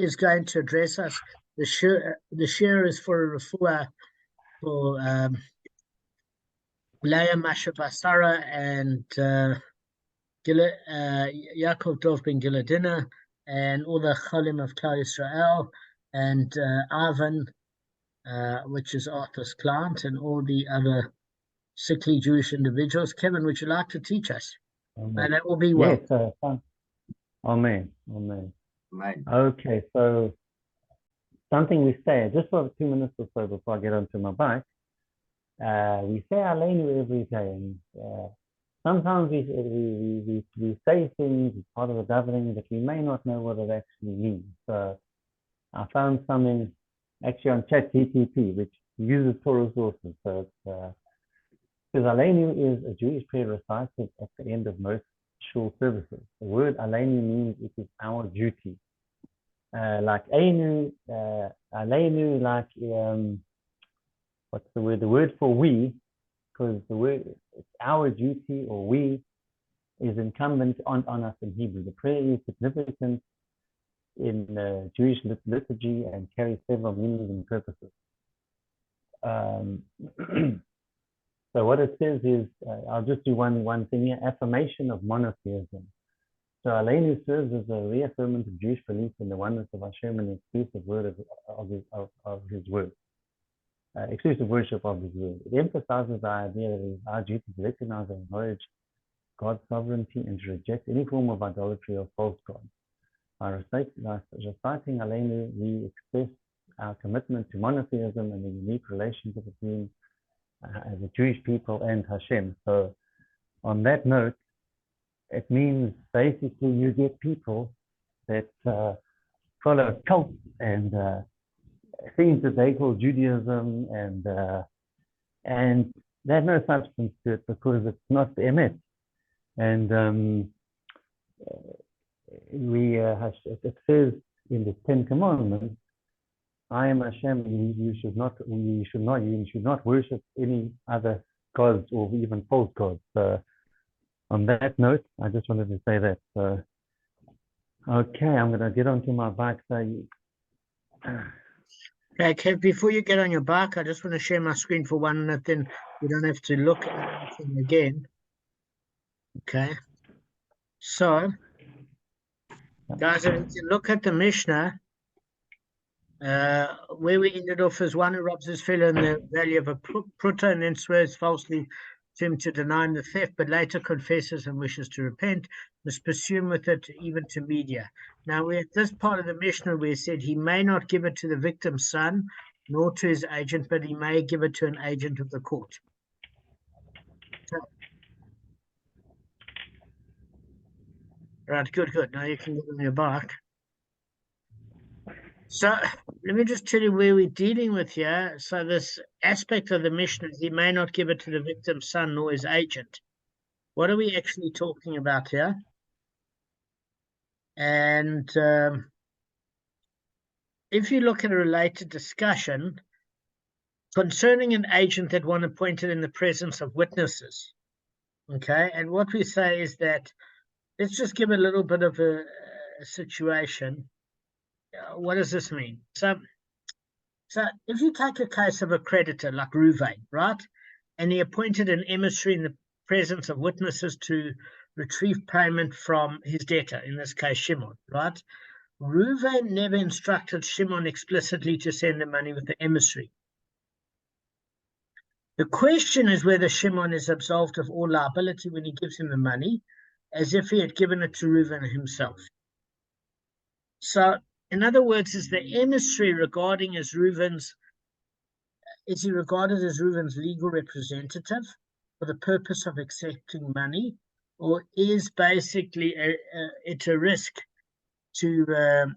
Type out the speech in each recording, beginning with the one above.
is going to address us. The share is for a refuah for Leah Masha Basara and Yaakov Dov ben Giladina and all the Cholim of Klal Yisrael and Ivan, which is Arthur's client, and all the other sickly Jewish individuals. Kevin, would you like to teach us? And that will be well. Yes, Amen. Amen. Okay, so something we say just for 2 minutes or so before I get onto my bike. We say Aleinu every day, and sometimes we say things as part of the davening that we may not know what it actually means. So I found something actually on ChatGPT which uses Torah sources. So it's because Aleinu is a Jewish prayer recited at the end of most shul services. The word Aleinu means it is our duty. Like Einu, Aleinu, like what's the word? The word for we, because the word it's our duty or we is incumbent on us in Hebrew. The prayer is significant in Jewish liturgy and carries several meanings and purposes. So what it says is, I'll just do one thing here, affirmation of monotheism. So Aleinu serves as a reaffirmation of Jewish belief in the oneness of Hashem and the exclusive word of His word. Exclusive worship of His word. It emphasizes the idea that it is our duty to recognize and acknowledge God's sovereignty and to reject any form of idolatry or false gods. By reciting Aleinu, we express our commitment to monotheism and the unique relationship between as a Jewish people and Hashem. So on that note, it means basically you get people that follow cults and things that they call Judaism, and they have no substance to it because it's not the emet. And it says in the 10 Commandments, I am Hashem, and you should not worship any other gods or even false gods. On that note, I just wanted to say that. Okay, I'm going to get onto my bike. Okay, before you get on your bike, I just want to share my screen for 1 minute, then you don't have to look at anything again. Okay. So, guys, if you look at the Mishnah, where we ended off as one who robs his fellow in the value of a pruta and then swears falsely to him to deny him the theft, but later confesses and wishes to repent, must pursue him with it even to media. Now we're at this part of the Mishnah where it said he may not give it to the victim's son nor to his agent, but he may give it to an agent of the court. Right, good. Now you can get on your bike. So let me just tell you where we're dealing with here. So this aspect of the Mishnah, he may not give it to the victim's son nor his agent. What are we actually talking about here? And if you look at a related discussion concerning an agent that one appointed in the presence of witnesses, okay, and what we say is that, let's just give a little bit of a situation. What does this mean? So if you take a case of a creditor like Ruvain, right, and he appointed an emissary in the presence of witnesses to retrieve payment from his debtor, in this case Shimon, right? Ruvain never instructed Shimon explicitly to send the money with the emissary. The question is whether Shimon is absolved of all liability when he gives him the money, as if he had given it to Ruvain himself. So, in other words, is the emissary regarded as Reuven's legal representative for the purpose of accepting money, or is basically it a risk to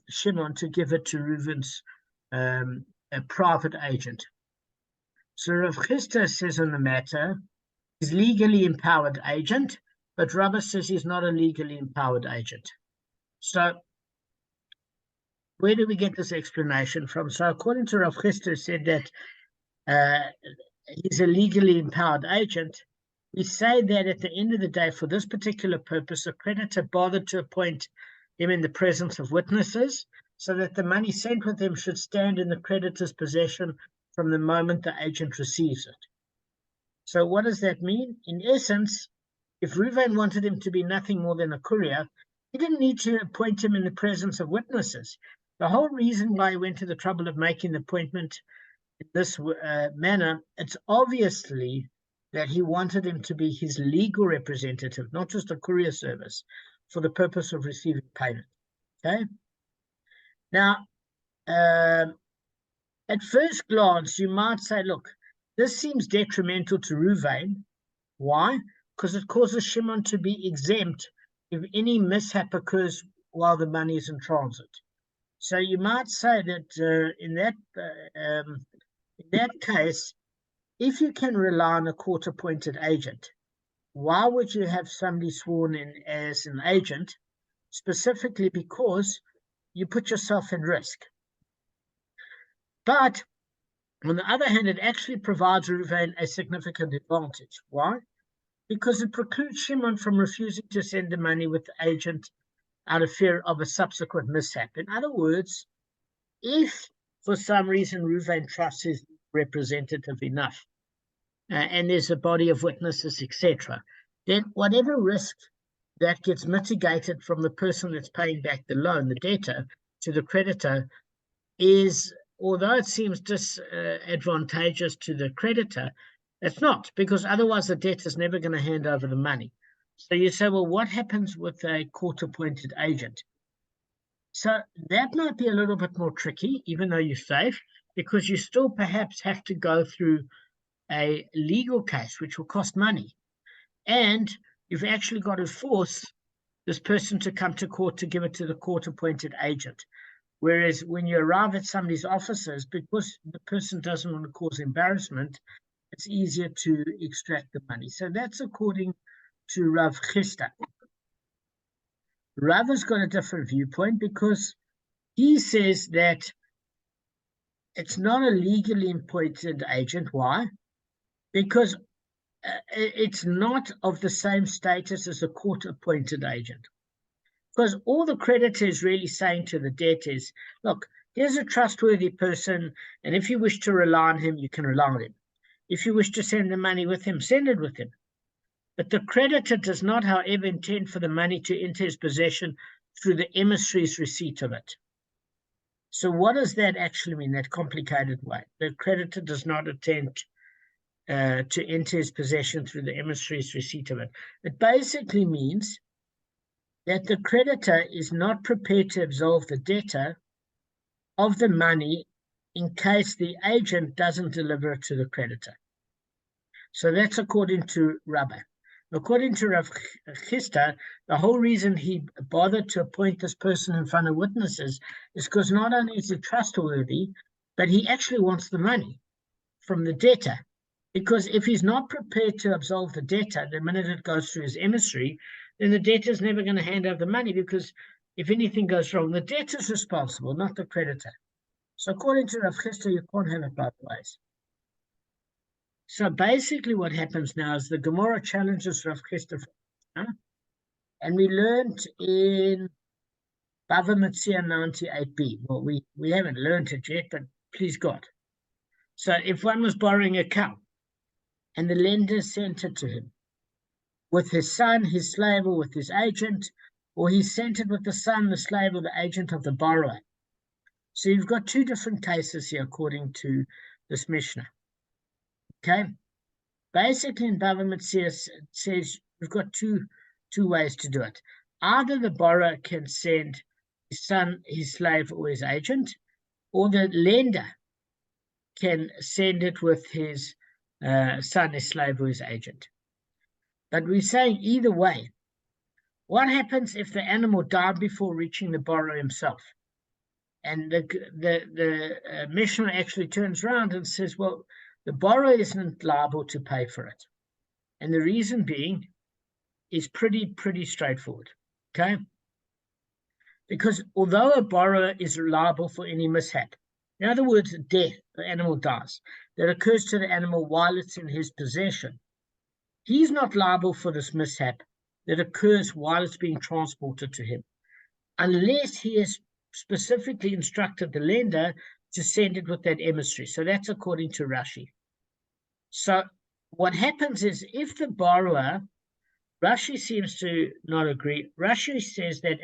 Shimon to give it to Reuven's a private agent? So Rav Chisda says on the matter, he's legally empowered agent, but Rabba says he's not a legally empowered agent. So where do we get this explanation from? So according to Rav Chisda, said that he's a legally empowered agent. We say that at the end of the day, for this particular purpose, the creditor bothered to appoint him in the presence of witnesses. so that the money sent with him should stand in the creditor's possession from the moment the agent receives it. So what does that mean? In essence, if Reuven wanted him to be nothing more than a courier, he didn't need to appoint him in the presence of witnesses. The whole reason why he went to the trouble of making the appointment in this manner, it's obviously that he wanted him to be his legal representative, not just a courier service, for the purpose of receiving payment. Okay? Now, at first glance, you might say, look, this seems detrimental to Reuven. Why? Because it causes Shimon to be exempt if any mishap occurs while the money is in transit. So you might say that in that case, if you can rely on a court-appointed agent, why would you have somebody sworn in as an agent? Specifically because you put yourself in risk. But on the other hand, it actually provides Reuven a significant advantage. Why? Because it precludes Shimon from refusing to send the money with the agent out of fear of a subsequent mishap. In other words, if for some reason Reuven trusts his representative enough, and there's a body of witnesses, etc., then whatever risk that gets mitigated from the person that's paying back the loan, the debtor, to the creditor, is, although it seems disadvantageous to the creditor, it's not, because otherwise the debtor is never going to hand over the money. So you say, well, what happens with a court-appointed agent? So that might be a little bit more tricky, even though you're safe, because you still perhaps have to go through a legal case, which will cost money. And you've actually got to force this person to come to court to give it to the court-appointed agent. Whereas when you arrive at somebody's offices, because the person doesn't want to cause embarrassment, it's easier to extract the money. So that's according to Rav Chisda. Rav has got a different viewpoint because he says that it's not a legally appointed agent. Why? Because it's not of the same status as a court-appointed agent. Because all the creditor is really saying to the debtor is, look, here's a trustworthy person, and if you wish to rely on him, you can rely on him. If you wish to send the money with him, send it with him. But the creditor does not, however, intend for the money to enter his possession through the emissary's receipt of it. So what does that actually mean, that complicated way? The creditor does not intend to enter his possession through the emissary's receipt of it. It basically means that the creditor is not prepared to absolve the debtor of the money in case the agent doesn't deliver it to the creditor. So that's according to Rabbi. According to Rav Chisda, the whole reason he bothered to appoint this person in front of witnesses is because not only is he trustworthy, but he actually wants the money from the debtor. Because if he's not prepared to absolve the debtor the minute it goes through his emissary, then the debtor is never going to hand over the money, because if anything goes wrong, the debtor is responsible, not the creditor. So according to Rav Chisda, you can't have it both ways. So basically what happens now is the Gemara challenges Rav Chisda, and we learned in Bava Kamma 98b. Well, we haven't learned it yet, but please God. So if one was borrowing a cow and the lender sent it to him with his son, his slave, or with his agent, or he sent it with the son, the slave, or the agent of the borrower. So you've got two different cases here according to this Mishnah. Okay? Basically in Bava Kamma it says you've got two ways to do it. Either the borrower can send his son, his slave, or his agent, or the lender can send it with his son, his slave, or his agent. But we're saying either way. What happens if the animal died before reaching the borrower himself? And the Mishnah actually turns around and says, well, the borrower isn't liable to pay for it. And the reason being is pretty straightforward, okay? Because although a borrower is liable for any mishap, in other words, death, the animal dies, that occurs to the animal while it's in his possession, he's not liable for this mishap that occurs while it's being transported to him, unless he has specifically instructed the lender to send it with that emissary. So that's according to Rashi. So what happens is, if the borrower, Rashi seems to not agree. Rashi says that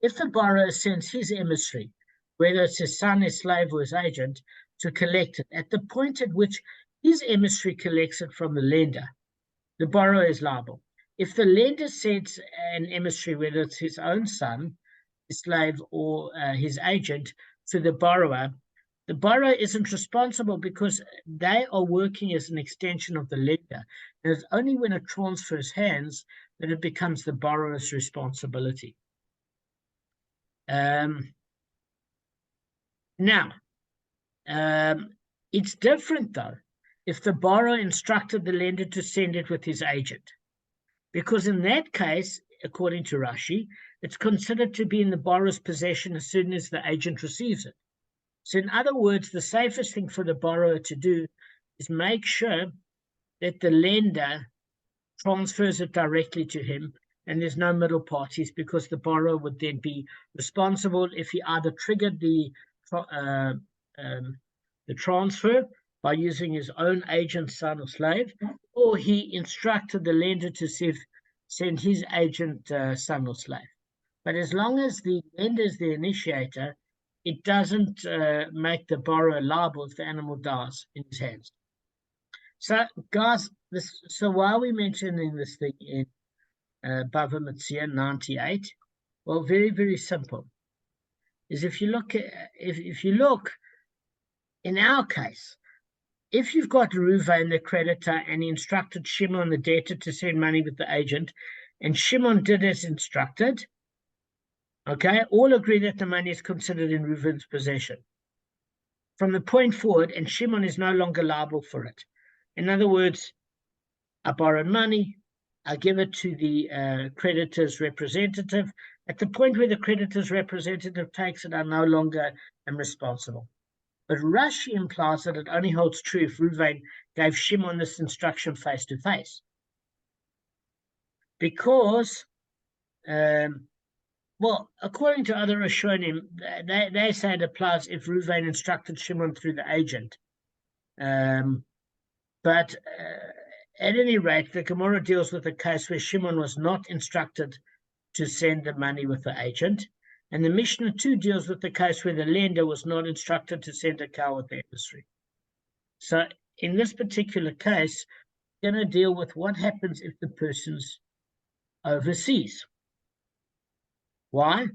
if the borrower sends his emissary, whether it's his son, his slave, or his agent, to collect it, at the point at which his emissary collects it from the lender, the borrower is liable. If the lender sends an emissary, whether it's his own son, his slave, or his agent, to the borrower isn't responsible because they are working as an extension of the lender. And it's only when it transfers hands that it becomes the borrower's responsibility. Now, it's different, though, if the borrower instructed the lender to send it with his agent. Because in that case, according to Rashi, it's considered to be in the borrower's possession as soon as the agent receives it. So in other words, the safest thing for the borrower to do is make sure that the lender transfers it directly to him and there's no middle parties, because the borrower would then be responsible if he either triggered the transfer by using his own agent, son, or slave, or he instructed the lender to send his agent, son, or slave. But as long as the lender is the initiator, it doesn't make the borrower liable if the animal dies in his hands. So, guys, so why are we mentioning this thing in Bava Kamma 98? Well, very, very simple. Is if you look in our case, if you've got Reuven, the creditor, and he instructed Shimon, the debtor, to send money with the agent, and Shimon did as instructed, okay, all agree that the money is considered in Reuven's possession from the point forward, and Shimon is no longer liable for it. In other words, I borrowed money, I give it to the creditor's representative. At the point where the creditor's representative takes it, I no longer am responsible. But Rashi implies that it only holds true if Reuven gave Shimon this instruction face to face. Because, well, according to other Rishonim, they say it applies if Reuven instructed Shimon through the agent. But at any rate, the Gemara deals with a case where Shimon was not instructed to send the money with the agent. And the Mishnah too deals with the case where the lender was not instructed to send a cow with the emissary. So in this particular case, we're going to deal with what happens if the person's overseas. Why?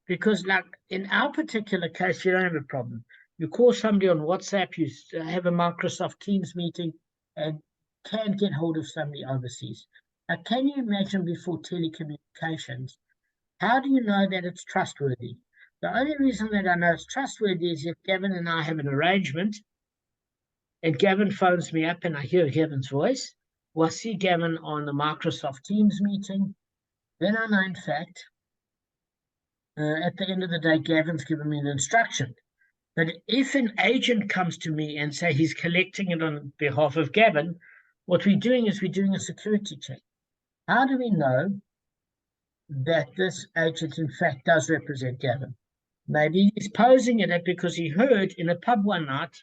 Because like in our particular case, you don't have a problem. You call somebody on WhatsApp, you have a Microsoft Teams meeting, and can get hold of somebody overseas. Now, can you imagine before telecommunications, how do you know that it's trustworthy? The only reason that I know it's trustworthy is if Gavin and I have an arrangement, and Gavin phones me up and I hear Gavin's voice, or I see Gavin on the Microsoft Teams meeting, then I know, in fact, at the end of the day, Gavin's given me the instruction. But if an agent comes to me and say he's collecting it on behalf of Gavin, what we're doing is we're doing a security check. How do we know that this agent, in fact, does represent Gavin? Maybe he's posing it because he heard in a pub one night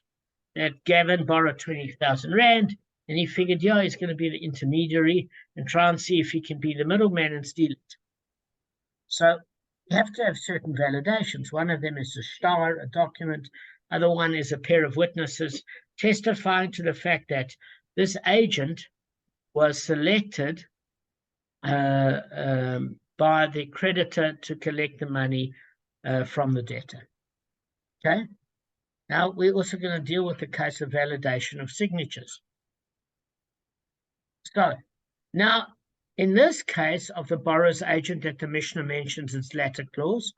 that Gavin borrowed 20,000 Rand, and he figured, yeah, he's going to be the intermediary and try and see if he can be the middleman and steal it. So you have to have certain validations. One of them is a star, a document. Other one is a pair of witnesses testifying to the fact that this agent was selected by the creditor to collect the money from the debtor. Okay? Now, we're also going to deal with the case of validation of signatures. So, now, in this case of the borrower's agent that the Mishnah mentions its latter clause,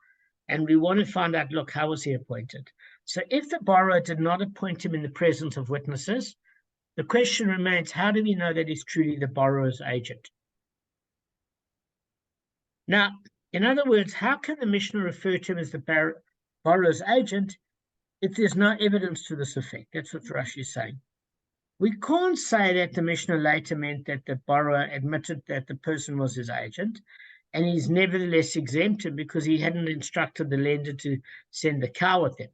and we want to find out, look, how was he appointed? So if the borrower did not appoint him in the presence of witnesses, the question remains, how do we know that he's truly the borrower's agent? Now, in other words, how can the Mishnah refer to him as the borrower's agent if there's no evidence to this effect? That's what Rashi is saying. We can't say that the Mishnah later meant that the borrower admitted that the person was his agent, and he's nevertheless exempted because he hadn't instructed the lender to send the cow with him.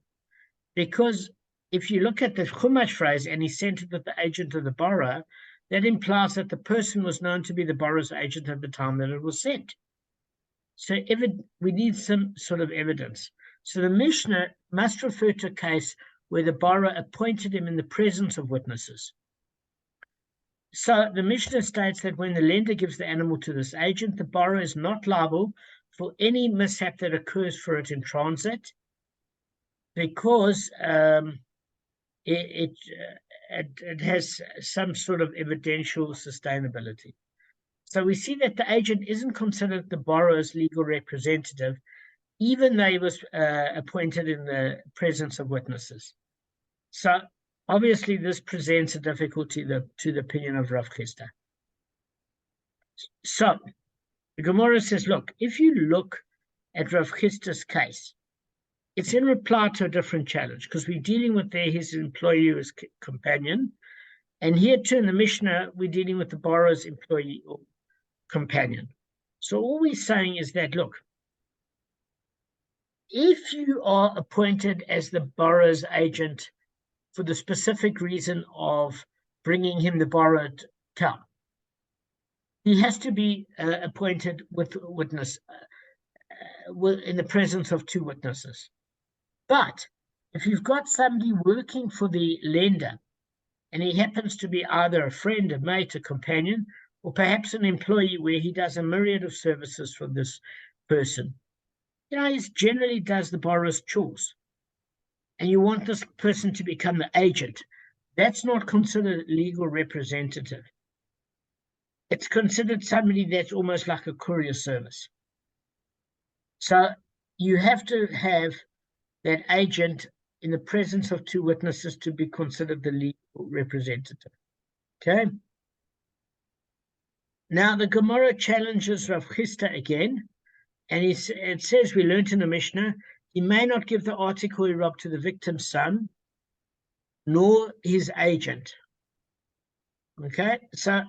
Because if you look at the Chumash phrase, and he sent it with the agent of the borrower, that implies that the person was known to be the borrower's agent at the time that it was sent. So we need some sort of evidence. So the Mishnah must refer to a case where the borrower appointed him in the presence of witnesses. So the Mishnah states that when the lender gives the animal to this agent, the borrower is not liable for any mishap that occurs for it in transit, because it has some sort of evidential sustainability. So we see that the agent isn't considered the borrower's legal representative, even though he was appointed in the presence of witnesses. So obviously this presents a difficulty to the opinion of Rav Chisda. So the Gemara says, look, if you look at Rav Chisda's case, it's in reply to a different challenge, because we're dealing with there his employee or his companion. And here too in the Mishnah, we're dealing with the borrower's employee or companion. So all we're saying is that, look, if you are appointed as the borrower's agent for the specific reason of bringing him the borrowed cow, he has to be appointed with witness in the presence of two witnesses. But if you've got somebody working for the lender, and he happens to be either a friend, a mate, a companion, or perhaps an employee where he does a myriad of services for this person, he generally does the borrower's chores, and you want this person to become the agent, that's not considered legal representative. It's considered somebody that's almost like a courier service. So you have to have that agent in the presence of two witnesses to be considered the legal representative. Okay? Now the Gemara challenges Rav Chisda again, and it says, we learned in the Mishnah, he may not give the article he robbed to the victim's son, nor his agent. Okay? So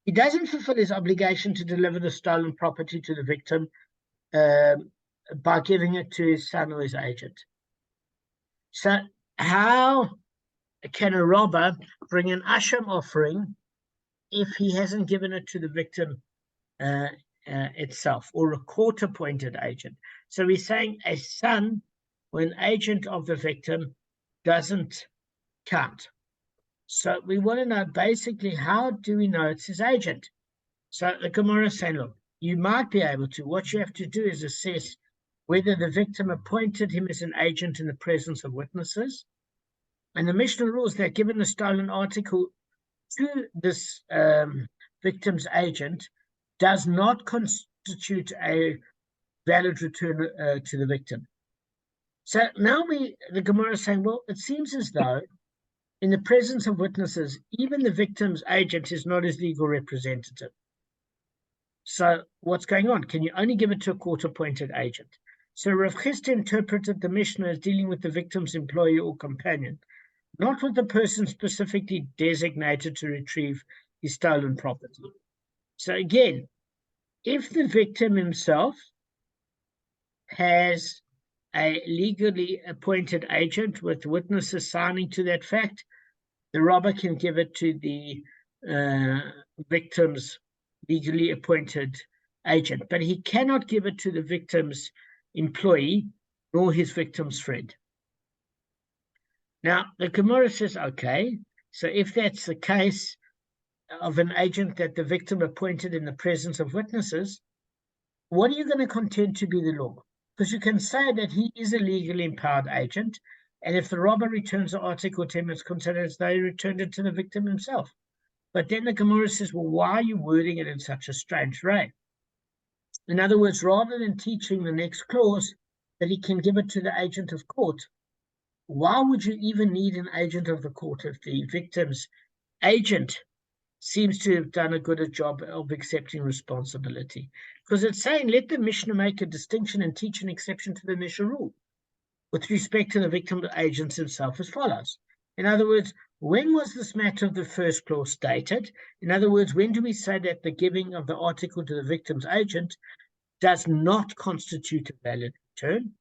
he doesn't fulfill his obligation to deliver the stolen property to the victim by giving it to his son or his agent. So how can a robber bring an asham offering if he hasn't given it to the victim itself, or a court-appointed agent? So we're saying a son or an agent of the victim doesn't count. So we want to know basically, how do we know it's his agent? So the Gemara is saying, look, you might be able to. What you have to do is assess whether the victim appointed him as an agent in the presence of witnesses. And the Mishnah rules that given the stolen article to this victim's agent does not constitute a valid return to the victim. So now the Gemara is saying, well, it seems as though in the presence of witnesses, even the victim's agent is not his legal representative. So what's going on? Can you only give it to a court-appointed agent? So Rav Chisda interpreted the Mishnah as dealing with the victim's employee or companion, not with the person specifically designated to retrieve his stolen property. So again, if the victim himself has a legally appointed agent with witnesses signing to that fact, the robber can give it to the victim's legally appointed agent, but he cannot give it to the victim's employee nor his victim's friend. Now, the Gemara says, okay, so if that's the case of an agent that the victim appointed in the presence of witnesses, what are you going to contend to be the law? Because you can say that he is a legally empowered agent, and if the robber returns the article to him, it's considered as though he returned it to the victim himself. But then the Gemara says, well, why are you wording it in such a strange way? In other words, rather than teaching the next clause that he can give it to the agent of court, why would you even need an agent of the court if the victim's agent seems to have done a good job of accepting responsibility? Because it's saying, let the Mishnah make a distinction and teach an exception to the Mishnah rule with respect to the victim's agent himself as follows. In other words, when was this matter of the first clause stated? In other words, when do we say that the giving of the article to the victim's agent does not constitute a valid return.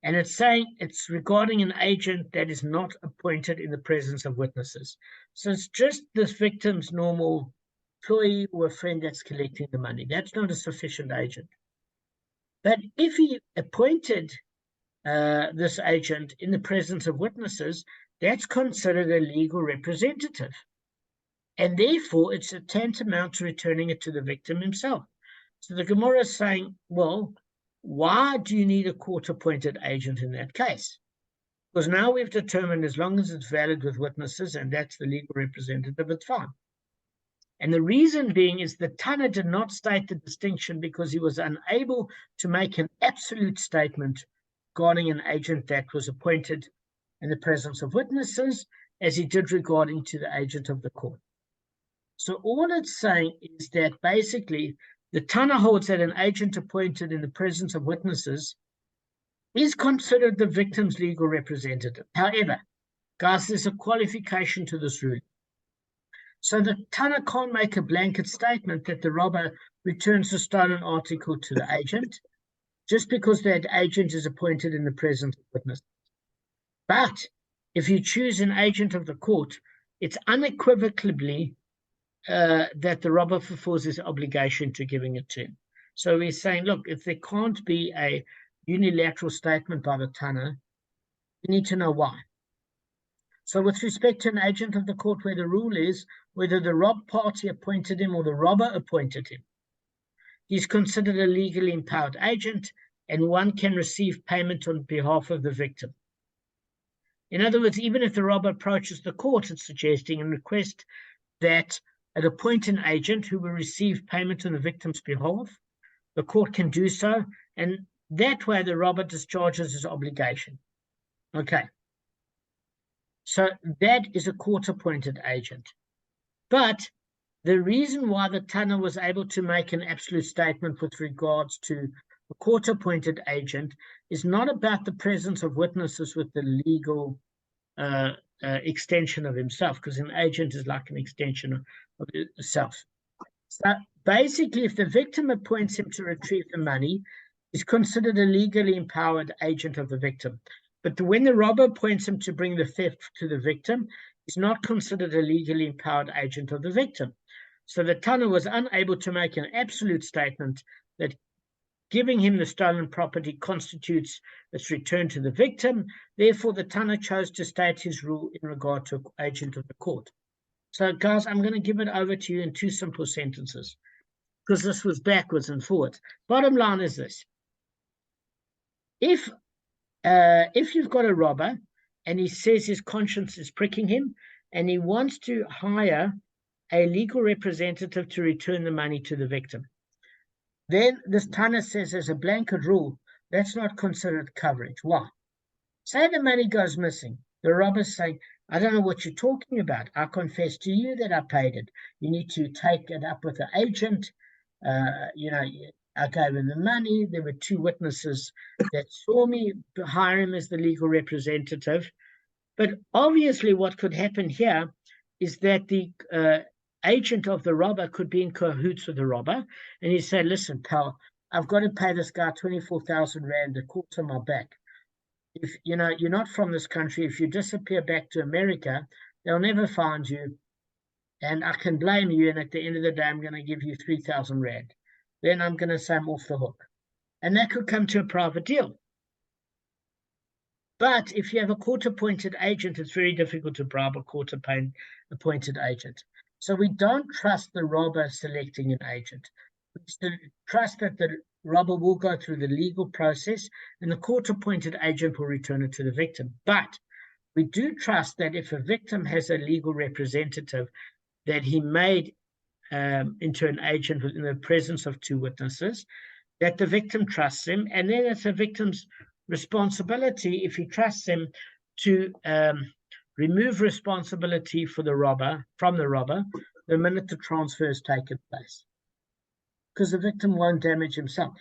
And it's saying it's regarding an agent that is not appointed in the presence of witnesses. So it's just this victim's normal employee or a friend that's collecting the money. That's not a sufficient agent. But if he appointed this agent in the presence of witnesses, that's considered a legal representative. And therefore, it's a tantamount to returning it to the victim himself. So the Gemara is saying, well, why do you need a court-appointed agent in that case? Because now we've determined as long as it's valid with witnesses and that's the legal representative, it's fine. And the reason being is the Tana did not state the distinction because he was unable to make an absolute statement regarding an agent that was appointed in the presence of witnesses, as he did regarding to the agent of the court. So all it's saying is that basically the Tana holds that an agent appointed in the presence of witnesses is considered the victim's legal representative. However, guys, there's a qualification to this rule. So the Tana can't make a blanket statement that the robber returns the stolen article to the agent just because that agent is appointed in the presence of witnesses. But if you choose an agent of the court, it's unequivocally that the robber fulfills his obligation to giving it to him. So we're saying, look, if there can't be a unilateral statement by the Tana, we need to know why. So with respect to an agent of the court, where the rule is whether the robbed party appointed him or the robber appointed him, he's considered a legally empowered agent, and one can receive payment on behalf of the victim. In other words, even if the robber approaches the court, it's suggesting and request that an appointed agent who will receive payment on the victim's behalf, the court can do so, and that way the robber discharges his obligation. Okay. So that is a court-appointed agent. But the reason why the Tana was able to make an absolute statement with regards to a court-appointed agent is not about the presence of witnesses with the legal extension of himself, because an agent is like an extension of itself. So basically, if the victim appoints him to retrieve the money, he's considered a legally empowered agent of the victim. But when the robber appoints him to bring the theft to the victim, he's not considered a legally empowered agent of the victim. So the Tana was unable to make an absolute statement that giving him the stolen property constitutes its return to the victim. Therefore, the Tana chose to state his rule in regard to an agent of the court. So, guys, I'm going to give it over to you in two simple sentences, because this was backwards and forwards. Bottom line is this. If you've got a robber and he says his conscience is pricking him and he wants to hire a legal representative to return the money to the victim, then this Tana says as a blanket rule, that's not considered coverage. Why? Say the money goes missing. The robber's saying, I don't know what you're talking about. I confess to you that I paid it. You need to take it up with the agent. I gave him the money. There were two witnesses that saw me hire him as the legal representative. But obviously what could happen here is that the agent of the robber could be in cahoots with the robber, and he said, listen, pal, I've got to pay this guy 24,000 Rand, the court's on my back. If you're not from this country, if you disappear back to America, they'll never find you, and I can blame you, and at the end of the day, I'm going to give you 3,000 Rand. Then I'm going to say I'm off the hook. And that could come to a private deal. But if you have a court-appointed agent, it's very difficult to bribe a court-appointed agent. So we don't trust the robber selecting an agent. We trust that the robber will go through the legal process and the court-appointed agent will return it to the victim. But we do trust that if a victim has a legal representative that he made into an agent in the presence of two witnesses, that the victim trusts him, and then it's a victim's responsibility, if he trusts him, to remove responsibility for the robber from the robber the minute the transfer has taken place, because the victim won't damage himself.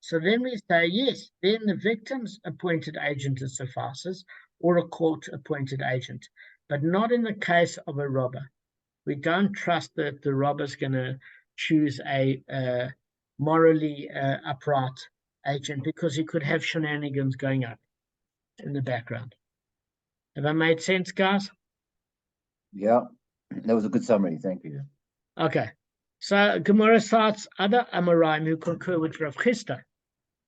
So then we say, yes, then the victim's appointed agent suffices, or a court-appointed agent, but not in the case of a robber. We don't trust that the robber's going to choose a morally upright agent, because he could have shenanigans going on in the background. Have I made sense, guys? Yeah, that was a good summary. Thank you. Okay. So Gemara cites other Amoraim who concur with Rav Chisda.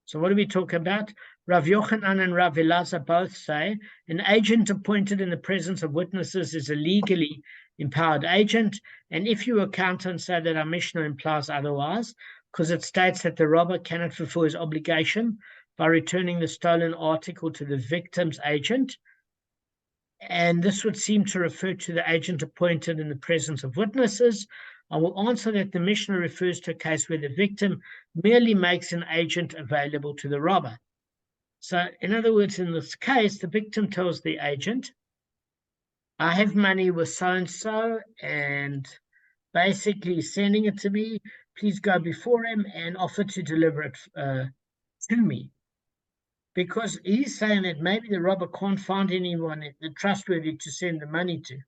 So what do we talk about? Rav Yochanan and Rav Elazar both say an agent appointed in the presence of witnesses is a legally empowered agent. And if you account and say that our Mishnah implies otherwise, because it states that the robber cannot fulfill his obligation by returning the stolen article to the victim's agent, and this would seem to refer to the agent appointed in the presence of witnesses, I will answer that the Mishnah refers to a case where the victim merely makes an agent available to the robber. So, in other words, in this case, the victim tells the agent, I have money with so-and-so, and basically sending it to me. Please go before him and offer to deliver it to me. Because he's saying that maybe the robber can't find anyone trustworthy to send the money to.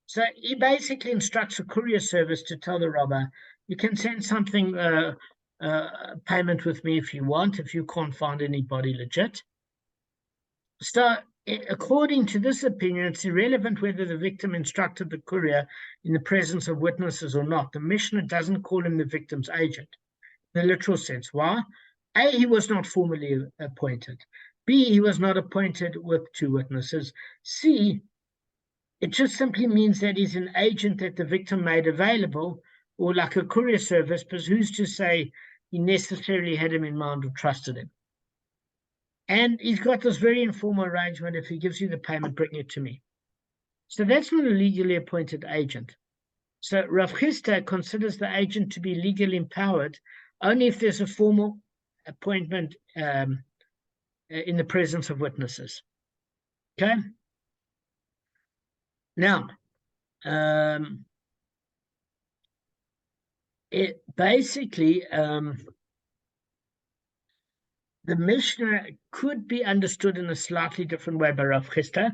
So he basically instructs a courier service to tell the robber, you can send something, payment with me if you want, if you can't find anybody legit. So according to this opinion, it's irrelevant whether the victim instructed the courier in the presence of witnesses or not. The Mishnah doesn't call him the victim's agent in the literal sense. Why? A, he was not formally appointed. B, he was not appointed with two witnesses. C, it just simply means that he's an agent that the victim made available, or like a courier service, but who's to say he necessarily had him in mind or trusted him? And he's got this very informal arrangement. If he gives you the payment, bring it to me. So that's not a legally appointed agent. So Rav Chisda considers the agent to be legally empowered only if there's a formal appointment in the presence of witnesses. Okay? Now, it basically, the Mishnah could be understood in a slightly different way by Rav Chisda,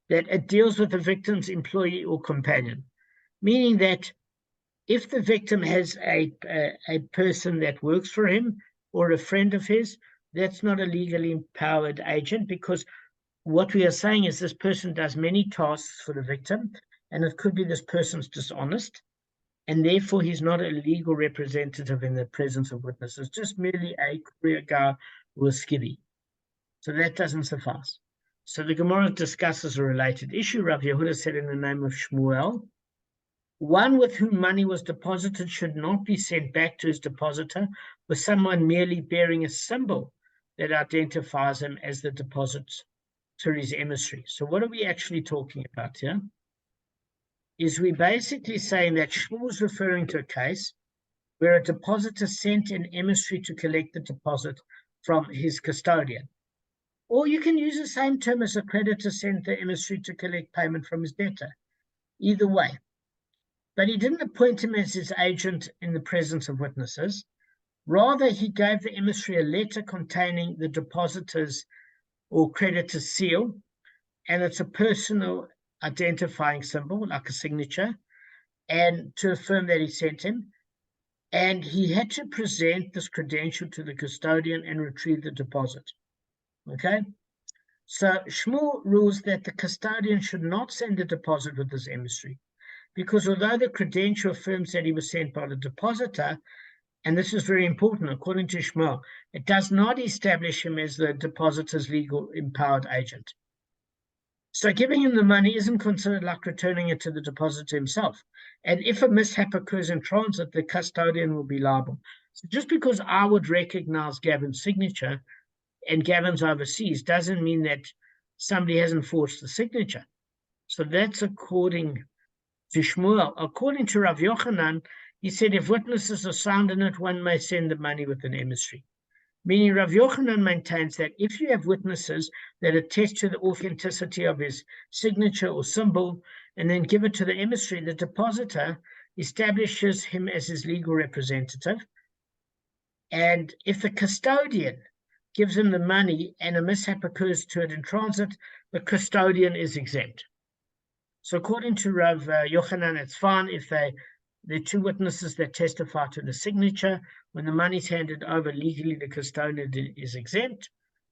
that it deals with the victim's employee or companion, meaning that if the victim has a person that works for him or a friend of his, that's not a legally empowered agent, because what we are saying is this person does many tasks for the victim, and it could be this person's dishonest, and therefore he's not a legal representative in the presence of witnesses, just merely a courier guy or a skivvy. So that doesn't suffice. So the Gemara discusses a related issue. Rav Yehuda said in the name of Shmuel, one with whom money was deposited should not be sent back to his depositor with someone merely bearing a symbol that identifies him as the depository's emissary. So what are we actually talking about here? Is we basically saying that Shmuel's referring to a case where a depositor sent an emissary to collect the deposit from his custodian. Or you can use the same term as a creditor sent the emissary to collect payment from his debtor. Either way. But he didn't appoint him as his agent in the presence of witnesses. Rather, he gave the emissary a letter containing the depositor's or creditor's seal, and it's a personal identifying symbol, like a signature, and to affirm that he sent him. And he had to present this credential to the custodian and retrieve the deposit. Okay? So Shmuel rules that the custodian should not send the deposit with this emissary, because although the credential affirms that he was sent by the depositor, and this is very important, according to Shmuel, it does not establish him as the depositor's legal empowered agent. So giving him the money isn't considered like returning it to the depositor himself. And if a mishap occurs in transit, the custodian will be liable. So just because I would recognize Gavin's signature and Gavin's overseas doesn't mean that somebody hasn't forged the signature. So that's according to Shmuel. According to Rav Yochanan, he said if witnesses are sound in it, one may send the money with an emissary. Meaning Rav Yochanan maintains that if you have witnesses that attest to the authenticity of his signature or symbol and then give it to the emissary, the depositor establishes him as his legal representative. And if the custodian gives him the money and a mishap occurs to it in transit, the custodian is exempt. So according to Rav Yochanan, it's fine if they there are 2 witnesses that testify to the signature. When the money is handed over legally, the custodian is exempt.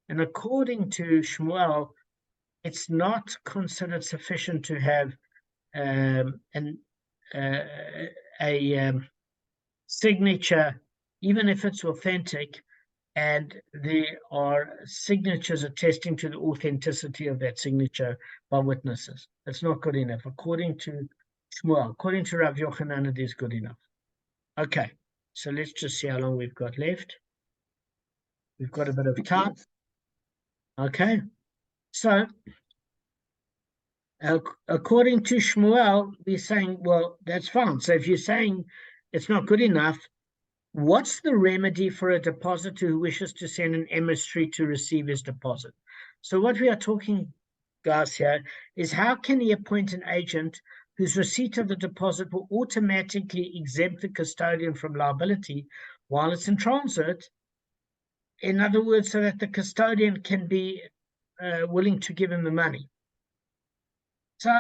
And according to Shmuel, it's not considered sufficient to have a signature, even if it's authentic, and there are signatures attesting to the authenticity of that signature by witnesses. It's not good enough. According to Shmuel, according to Rav Yochanan, it is good enough. Okay, so let's just see how long we've got left. We've got a bit of time. Okay, so according to Shmuel, we're saying, well, that's fine. So if you're saying it's not good enough, what's the remedy for a depositor who wishes to send an emissary to receive his deposit? So what we are talking, guys, here is how can he appoint an agent whose receipt of the deposit will automatically exempt the custodian from liability while it's in transit? In other words, so that the custodian can be willing to give him the money. So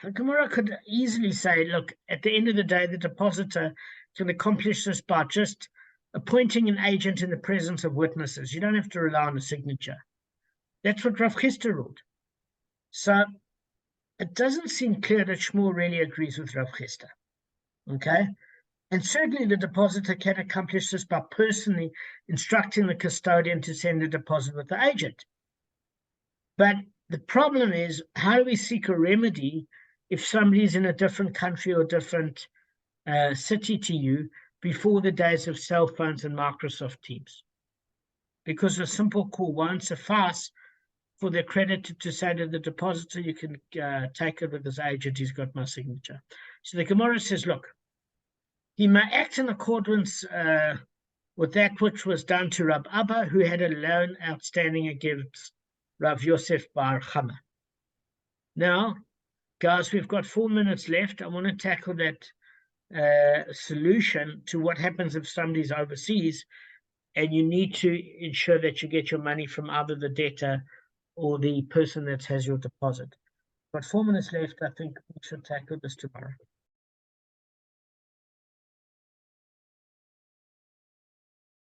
the Gemara could easily say, look, at the end of the day, the depositor can accomplish this by just appointing an agent in the presence of witnesses. You don't have to rely on a signature. That's what Rav Chisda ruled. So it doesn't seem clear that Shmuel really agrees with Rav Chisda. Okay? And certainly the depositor can accomplish this by personally instructing the custodian to send a deposit with the agent. But the problem is, how do we seek a remedy if somebody's in a different country or different city to you before the days of cell phones and Microsoft Teams? Because a simple call won't suffice for the creditor to say to the depositor, you can take it with this agent, he's got my signature. So the Gemara says, look, he may act in accordance with that which was done to Rab Abba, who had a loan outstanding against Rav Yosef Bar Kamma. Now, guys, we've got 4 minutes left. I want to tackle that solution to what happens if somebody's overseas and you need to ensure that you get your money from either the debtor or the person that has your deposit. But 4 minutes left. I think we should tackle this tomorrow.